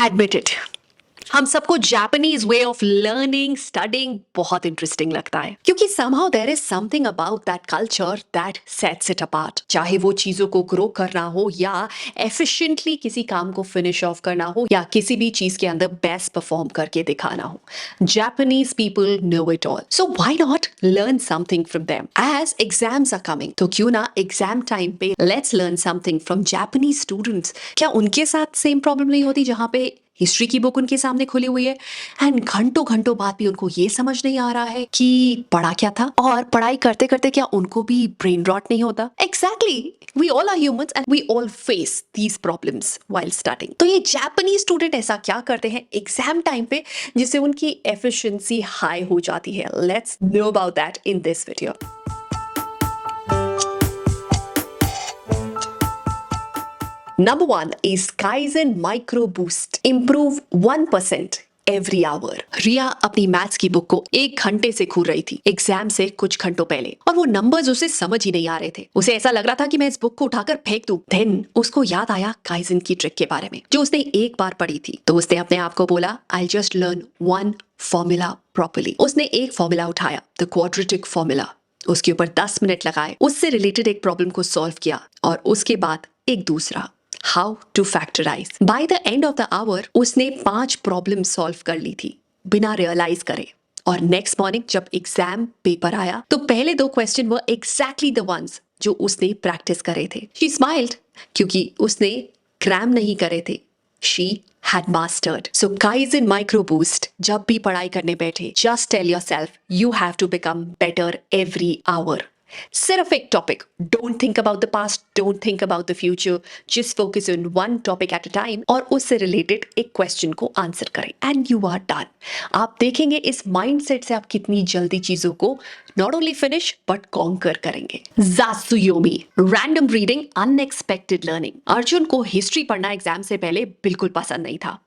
Admit it. हम सबको Japanese way of learning studying बहुत इंटरेस्टिंग लगता है क्योंकि somehow there is something about that culture that sets it apart. चाहे वो चीजों को ग्रो करना हो या एफिशिएंटली किसी काम को फिनिश ऑफ करना हो या किसी भी चीज के अंदर बेस्ट परफॉर्म करके दिखाना हो, Japanese people know it all. So why not learn something from them? As exams are coming, तो क्यों ना एग्जाम टाइम पे let's learn something from Japanese students. क्या उनके साथ सेम प्रॉब्लम नहीं होती जहाँ पे हिस्ट्री की बुक उनके सामने खुली हुई है एंड घंटों घंटों बाद भी उनको ये समझ नहीं आ रहा है कि पढ़ा क्या था, और पढ़ाई करते करते क्या उनको भी ब्रेन रॉट नहीं होता? Exactly, we all are humans and we all face these problems while studying. तो ये जापानीज स्टूडेंट ऐसा क्या करते हैं एग्जाम टाइम पे जिससे उनकी एफिशिएंसी हाई हो जाती है? Let's know about that in this video. Number 1 is Kaizen Micro Boost. Improve 1% every hour. रिया अपनी मैथ्स की बुक को 1 घंटे से घूर रही थी एग्जाम से कुछ घंटों पहले, और वो नंबर्स उसे समझ ही नहीं आ रहे थे. उसे ऐसा लग रहा था कि मैं इस बुक को उठाकर फेंक दूं. देन उसको याद आया काइजन की ट्रिक के बारे में जो उसने एक बार पढ़ी थी. तो उसने अपने आप को बोला, I just learn one formula properly. उसने एक फॉर्मूला उठाया, द क्वाड्रेटिक फॉर्मूला. उसके ऊपर 10 मिनट लगाए, उससे रिलेटेड एक प्रॉब्लम को सॉल्व किया, और उसके बाद एक दूसरा, how to factorise. By the end of the hour उसने 5 प्रॉब्लम सॉल्व कर ली थी बिना रियलाइज करे. और नेक्स्ट मॉर्निंग जब एग्जाम पेपर आया तो पहले 2 question were exactly the ones जो उसने प्रैक्टिस करे थे. शी स्माइल्ड क्योंकि उसने क्रैम नहीं करे थे. She had mastered. So Kaizen Micro Boost, जब भी पढ़ाई करने बैठे, just tell yourself you have to become better every hour. सिर्फ एक topic. Don't think about the past, don't think about the future, just focus on one topic at a time और उससे related एक क्वेश्चन को answer करें and you are done. आप देखेंगे इस माइंडसेट से आप कितनी जल्दी चीजों को not only finish but conquer करेंगे. ज़ात्सुयोमी, random reading, unexpected learning. Arjun को हिस्ट्री पढ़ना एग्जाम से पहले बिल्कुल पसंद नहीं था.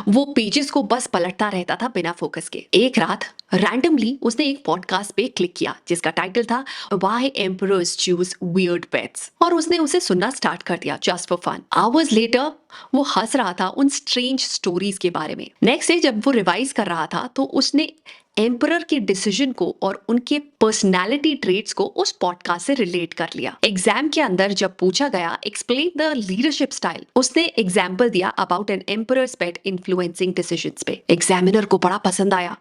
वो पेजेस को बस पलटता रहता था बिना फोकस के. एक रात रैंडमली उसने एक पॉडकास्ट पे क्लिक किया जिसका टाइटल था why emperors choose weird pets, और उसने उसे सुनना स्टार्ट कर दिया just for fun. Hours later वो हंस रहा था उन स्ट्रेंज स्टोरीज के बारे में. नेक्स्ट डे जब वो रिवाइज कर रहा था तो उसने एम्परर के डिसीजन को और उनके पर्सनालिटी ट्रेट्स को उस पॉडकास्ट से रिलेट कर लिया. एग्जाम के अंदर जब पूछा गया एक्सप्लेन द लीडरशिप स्टाइल, उसने एग्जाम्पल दिया about an emperor's pet influencing decisions पे. एग्जामिनर को बड़ा पसंद आया.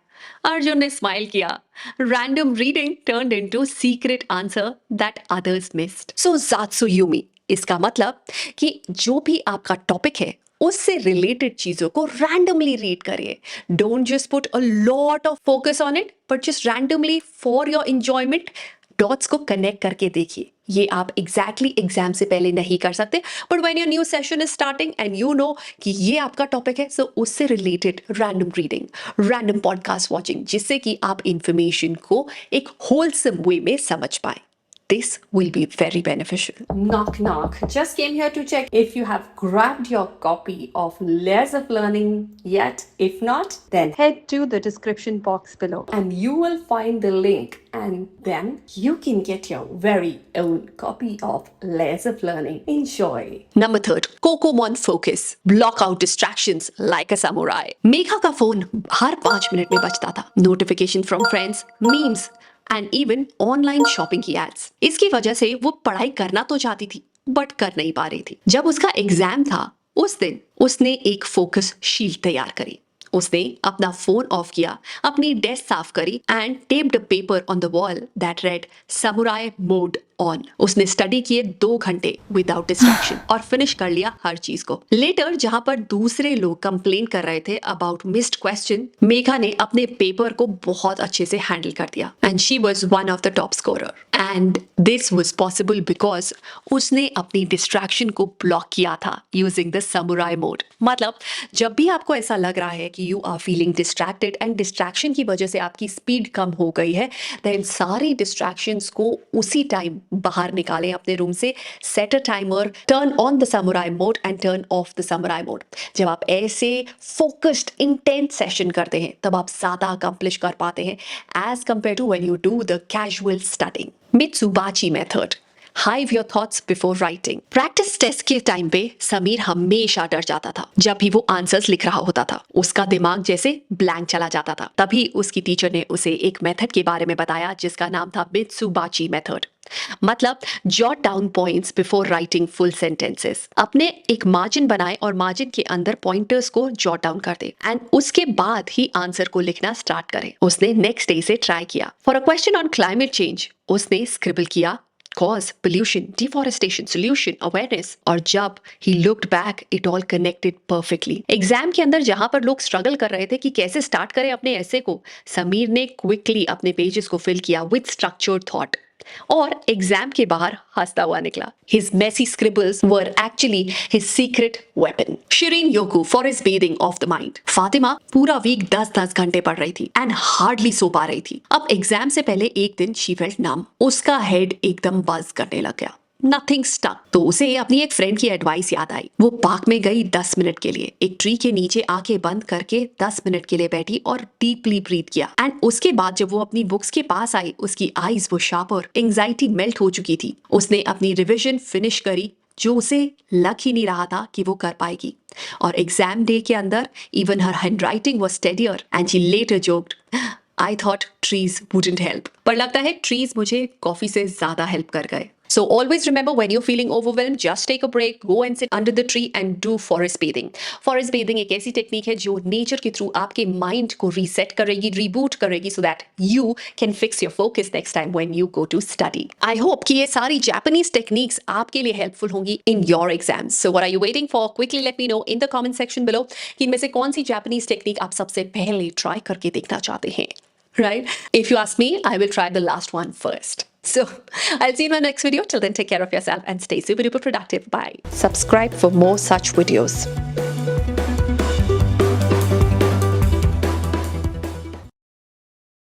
अर्जुन ने स्माइल किया. Random reading turned into secret answer that others missed. So ज़ात्सुयोमी, इसका मतलब कि जो भी आपका टॉपिक है उससे रिलेटेड चीजों को रैंडमली रीड करिए. Don't just put a lot of focus on it but just randomly for your enjoyment dots को कनेक्ट करके देखिए. ये आप एग्जैक्टली एग्जाम से पहले नहीं कर सकते, but when your new session is starting and you know कि ये आपका टॉपिक है, सो उससे related random reading, random podcast watching, जिससे कि आप इंफॉर्मेशन को एक होलसम वे में समझ पाए. This will be very beneficial. Knock, knock. Just came here to check if you have grabbed your copy of Layers of Learning yet. If not, then head to the description box below and you will find the link, and then you can get your very own copy of Layers of Learning. Enjoy. Number 3, Kokomon focus. Block out distractions like a samurai. Megha का phone हर 5 minute में बजता था. Notification from friends, memes and even online shopping की ads. इसकी वजह से वो पढ़ाई करना तो चाहती थी बट कर नहीं पा रही थी. जब उसका एग्जाम था उस दिन उसने एक फोकस शीट तैयार करी. उसने अपना फोन ऑफ किया, अपनी डेस्क साफ करी and taped a paper on the wall that red samurai mode on. उसने स्टडी किए 2 घंटे विदाउट डिस्ट्रैक्शन और फिनिश कर लिया हर चीज को. लेटर जहां पर दूसरे लोग कंप्लेन कर रहे थे अबाउट मिस्ड क्वेश्चन, मेघा ने अपने पेपर को बहुत अच्छे से हैंडल कर दिया and she was one of the top scorer. And this was possible because उसने अपनी डिस्ट्रैक्शन को ब्लॉक किया था यूजिंग द समुराई मोड. मतलब जब भी आपको ऐसा लग रहा है कि you are feeling distracted and distraction की वजह से आपकी स्पीड कम हो गई है, देन सारी डिस्ट्रैक्शंस को उसी टाइम बाहर निकालें अपने रूम से. Set a timer, turn on the samurai mode and turn off the samurai mode. जब आप ऐसे फोकस्ड इंटेंस सेशन करते हैं तब आप ज्यादा अकम्प्लिश कर पाते हैं as compared to when you do the casual studying. मित्सुबाची method. Hive your thoughts before writing. Practice test के टाइम पे समीर हमेशा डर जाता था जब भी वो आंसर्स लिख रहा होता था। उसका दिमाग जैसे ब्लैंक चला जाता था। तभी उसकी टीचर ने उसे एक मेथड के बारे में बताया जिसका नाम था मित्सुबाची मेथड। मतलब jot down points before writing full sentences. अपने एक मार्जिन बनाए और मार्जिन के अंदर पॉइंटर्स को जॉट डाउन कर दे एंड उसके बाद ही आंसर को लिखना स्टार्ट करे। उसने नेक्स्ट डे से ट्राई किया। For a question on climate change उसने स्क्रिबल किया cause, pollution, deforestation, solution, awareness, और जब he looked back, it all connected perfectly. Exam के अंदर जहां पर लोग स्ट्रगल कर रहे थे कि कैसे स्टार्ट करें अपने ऐसे को, समीर ने क्विकली अपने पेजेस को फिल किया विद स्ट्रक्चर्ड थॉट और एग्जाम के बाहर हंसता हुआ निकला। His messy scribbles were actually his secret weapon. Shireen Yoku for his bathing of the mind. Fatima पूरा वीक 10-10 घंटे पढ़ रही थी एंड हार्डली सो पा रही थी। अब एग्जाम से पहले एक दिन शी फेल्ट नम। उसका हेड एकदम बज करने लग गया। Nothing stuck. तो उसे अपनी एक फ्रेंड की एडवाइस याद आई। वो पार्क में गई 10 मिनट के लिए, एक ट्री के नीचे आंखें बंद करके 10 मिनट के लिए बैठी और डीपली ब्रीथ किया। एंड उसके बाद जब वो अपनी बुक्स के पास आई, उसकी आईज वो शार्पर, एंजाइटी मेल्ट हो चुकी थी। उसने अपनी रिविजन फिनिश करी जो उसे लग ही नहीं रहा था कि वो कर पाएगी। और एग्जाम डे के अंदर even her handwriting was steadier and she later joked, I thought trees wouldn't help. पर लगता है trees मुझे कॉफी से ज्यादा हेल्प कर गए। So always remember when you're feeling overwhelmed, just take a break, go and sit under the tree and do forest bathing. Forest bathing एक ऐसी टेक्निक है जो नेचर के थ्रू आपके माइंड को रीसेट करेगी, रीबूट करेगी so that you can fix your focus next time when you go to study. I hope कि ये सारी Japanese techniques आपके लिए helpful होंगी in your exams. So what are you waiting for? Quickly let me know in the comment section below कि इनमें से कौन सी Japanese technique आप सबसे पहले try करके देखना चाहते हैं. Right? If you ask me, I will try the last one first. So, I'll see you in my next video. Till then, take care of yourself and stay super duper productive. Bye. Subscribe for more such videos.